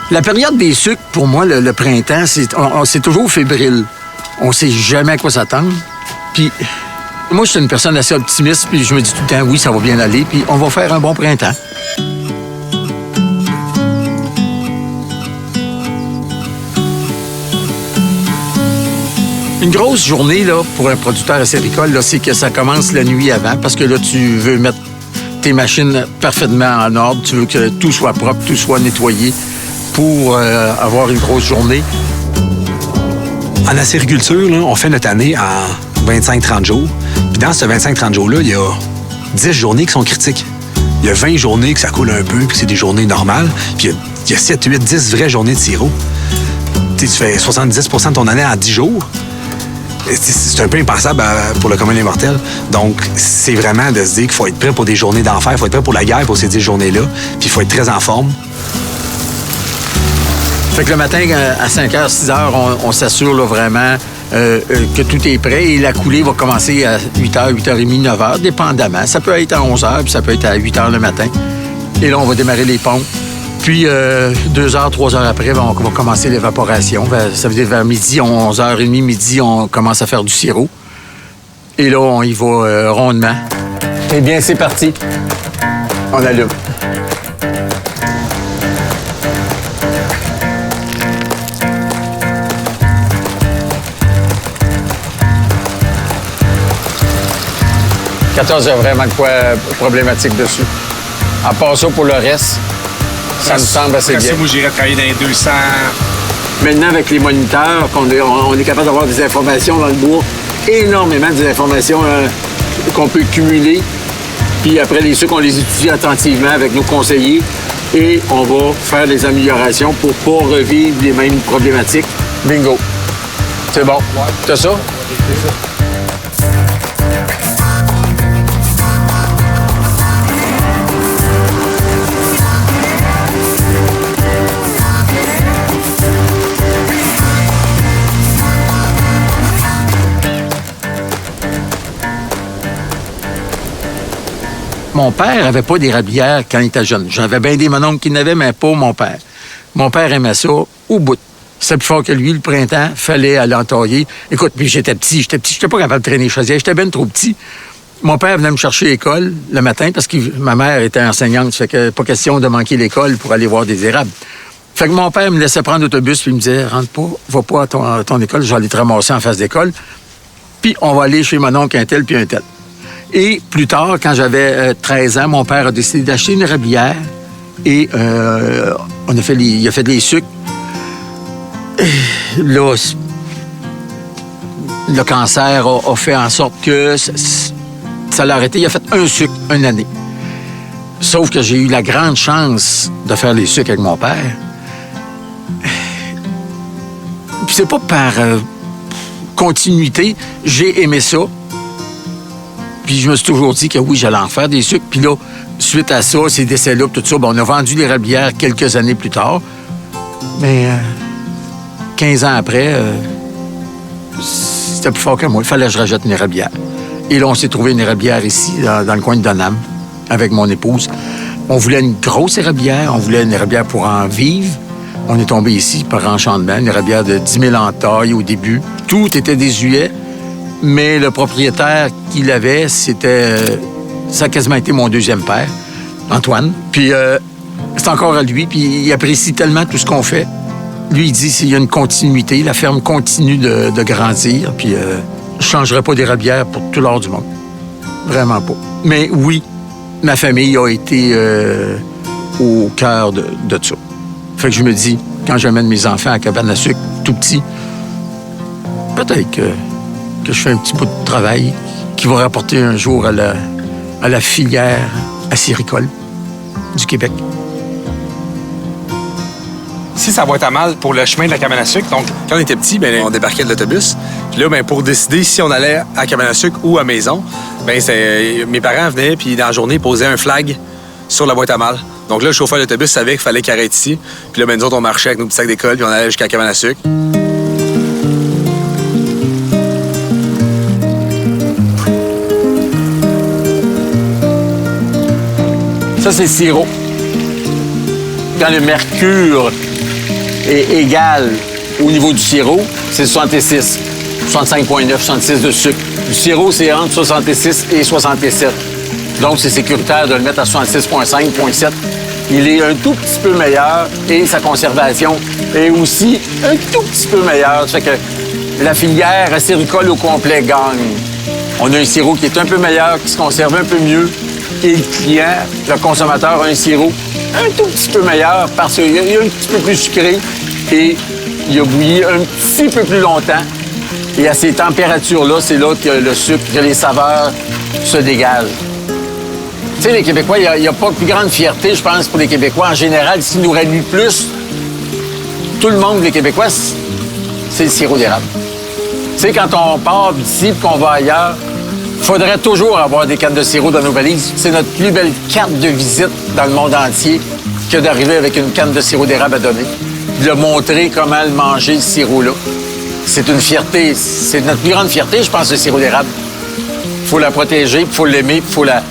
La période des sucres, pour moi, le printemps, c'est toujours fébrile. On sait jamais à quoi s'attendre. Puis moi, je suis une personne assez optimiste, puis je me dis tout le temps, oui, ça va bien aller, puis on va faire un bon printemps. Une grosse journée là, pour un producteur acéricole, là, c'est que ça commence la nuit avant, parce que là, tu veux mettre tes machines parfaitement en ordre, tu veux que tout soit propre, tout soit nettoyé pour avoir une grosse journée. En acériculture, là, on fait notre année en 25-30 jours. Puis dans ce 25-30 jours-là, il y a 10 journées qui sont critiques. Il y a 20 journées que ça coule un peu, puis c'est des journées normales. Puis il y a 7, 8, 10 vraies journées de sirop. Tu fais 70 % de ton année en 10 jours. C'est un peu impensable pour le commun des mortels. Donc, c'est vraiment de se dire qu'il faut être prêt pour des journées d'enfer, il faut être prêt pour la guerre, pour ces 10 journées-là, puis il faut être très en forme. Fait que le matin, à 5h, 6h, on s'assure là, vraiment que tout est prêt et la coulée va commencer à 8h, 8h30, 9h, dépendamment. Ça peut être à 11h, puis ça peut être à 8h le matin. Et là, on va démarrer les pompes. Puis, 2h, 3h après, on va commencer l'évaporation. Ça veut dire vers midi, 11h30, midi, on commence à faire du sirop. Et là, on y va rondement. Eh bien, c'est parti. On allume. « 14, il y a vraiment de quoi problématique dessus. À part ça, pour le reste, ça me semble assez bien. Moi, j'irais travailler dans les 200. Maintenant, avec les moniteurs, on est capable d'avoir des informations dans le bois, énormément d'informations qu'on peut cumuler. Puis après, les sucres, on les étudie attentivement avec nos conseillers et on va faire des améliorations pour ne pas revivre les mêmes problématiques. Bingo. C'est bon. Ouais. T'as ça? C'est ça. Mon père avait pas d'érablière quand il était jeune. J'avais bien des mononcles qui n'avaient, mais pas mon père. Mon père aimait ça au bout. C'était plus fort que lui, le printemps, fallait aller entailler. Écoute, puis j'étais j'étais pas capable de traîner les chaudières, j'étais bien trop petit. Mon père venait me chercher à l'école le matin parce que ma mère était enseignante, fait que pas question de manquer l'école pour aller voir des érables. Fait que mon père me laissait prendre l'autobus puis il me disait, rentre pas, va pas à ton école, je vais aller te ramasser en face d'école. Puis on va aller chez mon oncle un tel puis un tel. Et plus tard, quand j'avais 13 ans, mon père a décidé d'acheter une érablière et il a fait des sucres. Là, le cancer a fait en sorte que ça l'a arrêté. Il a fait un sucre une année. Sauf que j'ai eu la grande chance de faire les sucres avec mon père. Puis c'est pas par continuité. J'ai aimé ça. Puis je me suis toujours dit que oui, j'allais en faire des sucres. Puis là, suite à ça, ces décès-là, tout ça, on a vendu l'érablière quelques années plus tard. Mais 15 ans après, c'était plus fort que moi. Il fallait que je rajoute une érablière. Et là, on s'est trouvé une érablière ici, dans le coin de Donham, avec mon épouse. On voulait une grosse érablière. On voulait une érablière pour en vivre. On est tombé ici par enchantement. Une érablière de 10 000 en taille au début. Tout était désuet. Mais le propriétaire qui l'avait, ça a quasiment été mon deuxième père, Antoine. Puis c'est encore à lui, puis il apprécie tellement tout ce qu'on fait. Lui, il dit qu'il y a une continuité, la ferme continue de grandir, puis je ne changerai pas d'érablière pour tout l'or du monde. Vraiment pas. Mais oui, ma famille a été au cœur de ça. Fait que je me dis, quand j'amène mes enfants à cabane à sucre, tout petit, peut-être que je fais un petit bout de travail qui va rapporter un jour à la filière acéricole du Québec. Si ça va être à mal pour le chemin de la cabane à sucre, donc quand on était petit, on débarquait de l'autobus. Puis là, pour décider si on allait à cabane à sucre ou à maison, mes parents venaient, puis dans la journée, ils posaient un flag sur la boîte à mal. Donc là, le chauffeur d'autobus savait qu'il fallait qu'il arrête ici. Puis là, nous autres, on marchait avec nos petits sacs d'école, puis on allait jusqu'à la cabane à sucre. Ça, c'est le sirop. Quand le mercure est égal au niveau du sirop, c'est 66. 65,9, 66 de sucre. Du sirop, c'est entre 66 et 67. Donc, c'est sécuritaire de le mettre à 66,5, 0,7. Il est un tout petit peu meilleur et sa conservation est aussi un tout petit peu meilleure. Ça fait que la filière acéricole au complet gagne. On a un sirop qui est un peu meilleur, qui se conserve un peu mieux. Et le client, le consommateur, a un sirop un tout petit peu meilleur parce qu'il est un petit peu plus sucré et il a bouilli un petit peu plus longtemps. Et à ces températures-là, c'est là que le sucre, que les saveurs se dégagent. Tu sais, les Québécois, il n'y a pas plus grande fierté, je pense, pour les Québécois. En général, s'ils nous réduisent plus, tout le monde, les Québécois, c'est le sirop d'érable. Tu sais, quand on part d'ici et qu'on va ailleurs, il faudrait toujours avoir des cannes de sirop dans nos valises. C'est notre plus belle carte de visite dans le monde entier que d'arriver avec une canne de sirop d'érable à donner. De montrer comment le manger, ce sirop-là. C'est une fierté. C'est notre plus grande fierté, je pense, le sirop d'érable. Il faut la protéger, il faut l'aimer, il faut la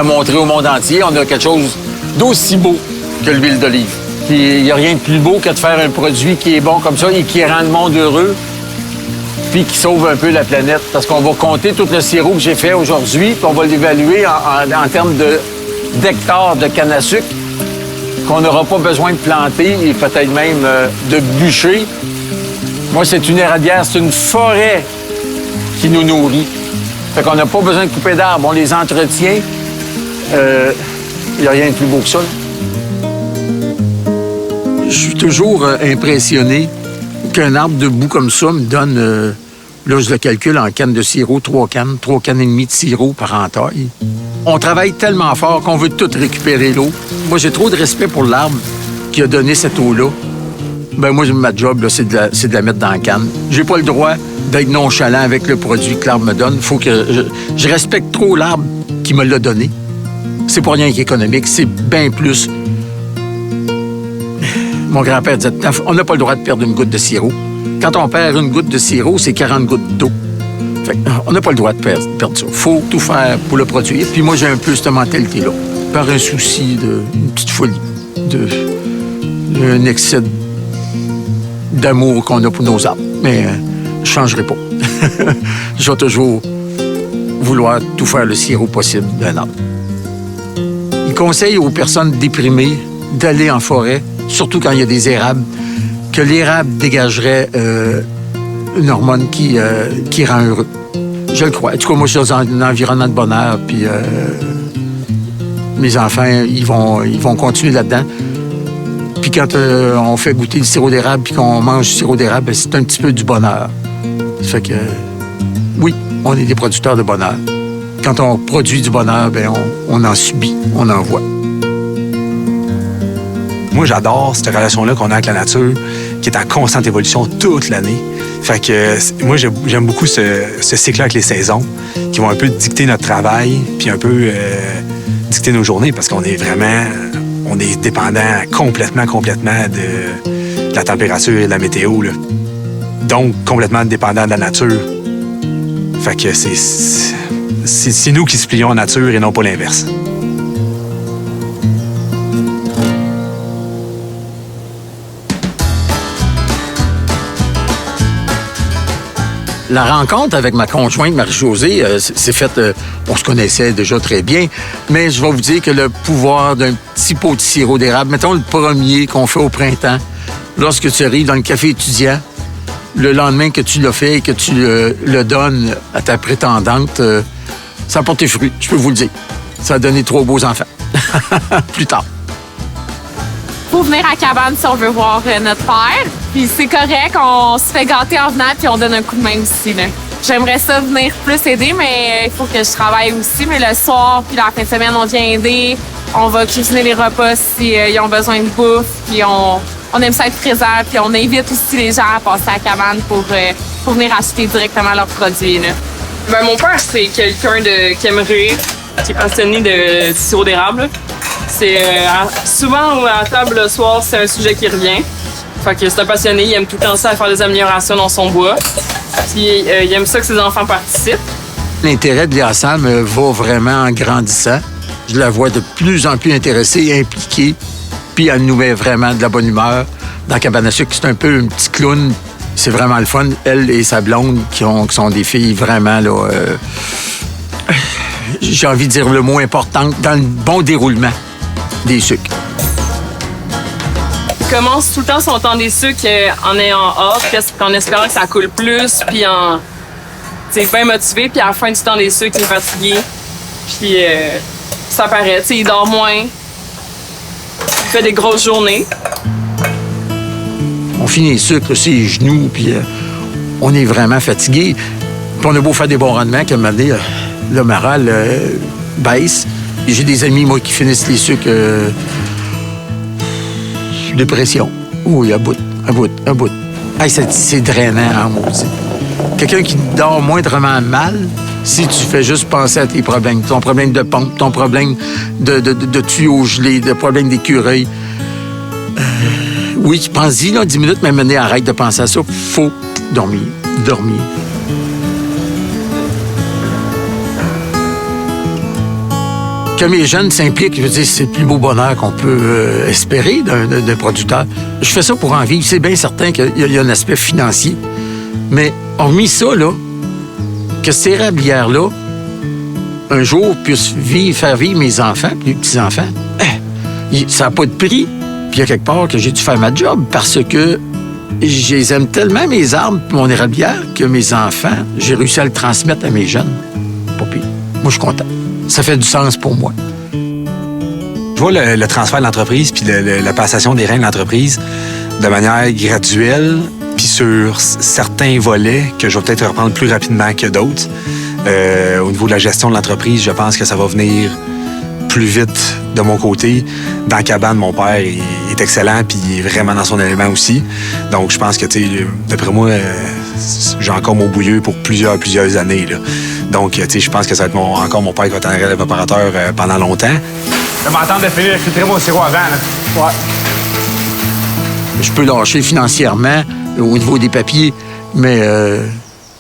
montrer au monde entier. On a quelque chose d'aussi beau que l'huile d'olive. Il n'y a rien de plus beau que de faire un produit qui est bon comme ça et qui rend le monde heureux puis qui sauve un peu la planète. Parce qu'on va compter tout le sirop que j'ai fait aujourd'hui puis on va l'évaluer en termes d'hectares de canne à sucre qu'on n'aura pas besoin de planter et peut-être même de bûcher. Moi, c'est une érablière, c'est une forêt qui nous nourrit. Fait qu'on n'a pas besoin de couper d'arbres. On les entretient. Il n'y a rien de plus beau que ça. Je suis toujours impressionné qu'un arbre debout comme ça me donne, là je le calcule en canne de sirop, 3 cannes et demie de sirop par entaille. On travaille tellement fort qu'on veut tout récupérer l'eau. Moi, j'ai trop de respect pour l'arbre qui a donné cette eau-là. Ben moi, ma job, là, c'est de la mettre dans la canne. J'ai pas le droit d'être nonchalant avec le produit que l'arbre me donne. Faut que je respecte trop l'arbre qui me l'a donné. C'est pas rien qu'économique, c'est bien plus. Mon grand-père disait, on n'a pas le droit de perdre une goutte de sirop. Quand on perd une goutte de sirop, c'est 40 gouttes d'eau. Fait on n'a pas le droit de perdre ça. Faut tout faire pour le produire. Puis moi, j'ai un peu cette mentalité-là. Par un souci une petite folie, un excès d'amour qu'on a pour nos arbres. Mais je ne changerai pas. Je vais toujours vouloir tout faire le sirop possible d'un arbre. Il conseille aux personnes déprimées d'aller en forêt, surtout quand il y a des érables, que l'érable dégagerait une hormone qui rend heureux. Je le crois. En tout cas, moi, je suis dans un environnement de bonheur, puis mes enfants, ils vont continuer là-dedans. Puis quand on fait goûter le sirop d'érable, puis qu'on mange du sirop d'érable, ben, c'est un petit peu du bonheur. Ça fait que, oui, on est des producteurs de bonheur. Quand on produit du bonheur, ben, on en subit, on en voit. Moi, j'adore cette relation-là qu'on a avec la nature, qui est en constante évolution toute l'année. Fait que moi, j'aime beaucoup ce cycle-là avec les saisons, qui vont un peu dicter notre travail, puis un peu dicter nos journées, parce qu'on est vraiment, on est dépendant complètement de la température et de la météo, là. Donc, complètement dépendant de la nature. Fait que c'est nous qui se plions en nature et non pas l'inverse. La rencontre avec ma conjointe Marie-Josée s'est faite, on se connaissait déjà très bien, mais je vais vous dire que le pouvoir d'un petit pot de sirop d'érable, mettons le premier qu'on fait au printemps, lorsque tu arrives dans le café étudiant, le lendemain que tu l'as fait et que tu le donnes à ta prétendante, ça a porté fruit, je peux vous le dire. Ça a donné 3 beaux enfants. Plus tard. Faut venir à la cabane si on veut voir notre père. Puis c'est correct, on se fait gâter en venant puis on donne un coup de main aussi, là. J'aimerais ça venir plus aider, mais il faut que je travaille aussi. Mais le soir puis la fin de semaine, on vient aider. On va cuisiner les repas s'ils ont besoin de bouffe. Puis on aime ça être présent. Puis on invite aussi les gens à passer à la cabane pour venir acheter directement leurs produits, là. Ben, mon père, c'est quelqu'un qui aime rire, qui est passionné de sirop d'érable. C'est souvent à table le soir, c'est un sujet qui revient. Fait que c'est un passionné, il aime tout le temps ça à faire des améliorations dans son bois. Puis il aime ça que ses enfants participent. L'intérêt de Léa Sam va vraiment en grandissant. Je la vois de plus en plus intéressée et impliquée Puis elle nous met vraiment de la bonne humeur. Dans Cabane à sucre, c'est un peu un petit clown. C'est vraiment le fun. Elle et sa blonde, qui sont des filles vraiment, là, j'ai envie de dire le mot important, dans le bon déroulement des sucres. Il commence tout le temps son temps des sucres en ayant hâte, en espérant que ça coule plus, puis en bien motivé, puis à la fin du temps des sucres, il est fatigué. Puis ça paraît, il dort moins, il fait des grosses journées. On finit les sucres, les genoux, puis on est vraiment fatigué. Puis on a beau faire des bons rendements, comme dit, le moral baisse. Et j'ai des amis, moi, qui finissent les sucres dépression. Oui, à bout. Hey, c'est drainant, hein, maudit. Quelqu'un qui dort moindrement mal, si tu fais juste penser à tes problèmes, ton problème de pompe, ton problème de tuyaux gelés, de problème d'écureuil. Oui, pense-y, là, 10 minutes, mais maintenant, arrête de penser à ça. Faut dormir. Que mes jeunes s'impliquent, je veux dire, c'est le plus beau bonheur qu'on peut espérer d'un producteur. Je fais ça pour en vivre. C'est bien certain qu'il y a un aspect financier. Mais hormis ça, là, que ces érablières-là, un jour, puissent faire vivre mes enfants, mes petits-enfants, ça n'a pas de prix. Puis il y a quelque part que j'ai dû faire ma job parce que je les aime tellement, mes arbres, mon érablière, que mes enfants, j'ai réussi à le transmettre à mes jeunes. Pas pire. Moi, je suis content. Ça fait du sens pour moi. Je vois le transfert de l'entreprise puis la passation des rênes de l'entreprise de manière graduelle puis sur certains volets que je vais peut-être reprendre plus rapidement que d'autres. Au niveau de la gestion de l'entreprise, je pense que ça va venir plus vite de mon côté. Dans la cabane, mon père est excellent puis il est vraiment dans son élément aussi. Donc, je pense que, d'après moi, j'ai encore mon bouilleux pour plusieurs années, là. Donc, je pense que ça va être encore mon père qui va être en relève opérateur pendant longtemps. Je vais m'attendre de finir filtrer mon sirop avant, là. Ouais. Je peux lâcher financièrement au niveau des papiers, mais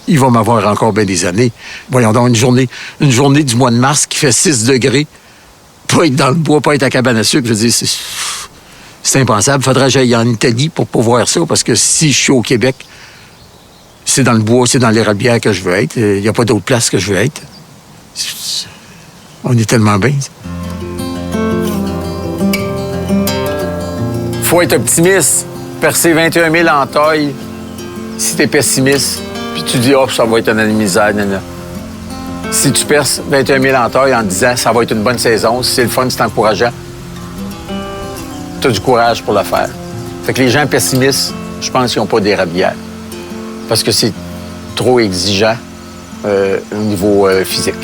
il va m'avoir encore bien des années. Voyons donc, une journée du mois de mars qui fait 6 degrés, pas être dans le bois, pas être à cabane à sucre, je veux dire, c'est impensable. Il faudrait que j'aille en Italie pour voir ça, parce que si je suis au Québec, c'est dans le bois, c'est dans l'érablière que je veux être. Il n'y a pas d'autre place que je veux être. On est tellement bien. Faut être optimiste. Percer 21 000 en taille, si t'es pessimiste, puis tu dis « Oh, ça va être une année de misère. » Si tu perces 21 000 en taille en disant « Ça va être une bonne saison, si c'est le fun, c'est encourageant », t'as du courage pour le faire. Fait que les gens pessimistes, je pense qu'ils n'ont pas d'érablière. Parce que c'est trop exigeant au niveau physique.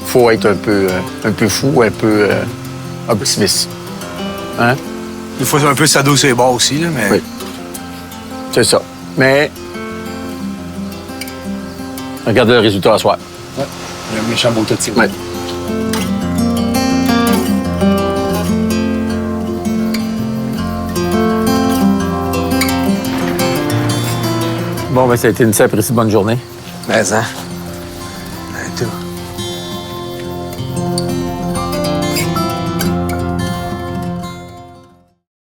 Faut être un peu fou, un peu optimiste. Hein? Il faut un peu s'adoser sur les bords aussi, là, mais... Oui. C'est ça. Mais... Regarde le résultat à soir. Ouais. Il y a un méchant beau tout. Ouais. Bon, ben ça a été une sacrée bonne journée. Mais, hein.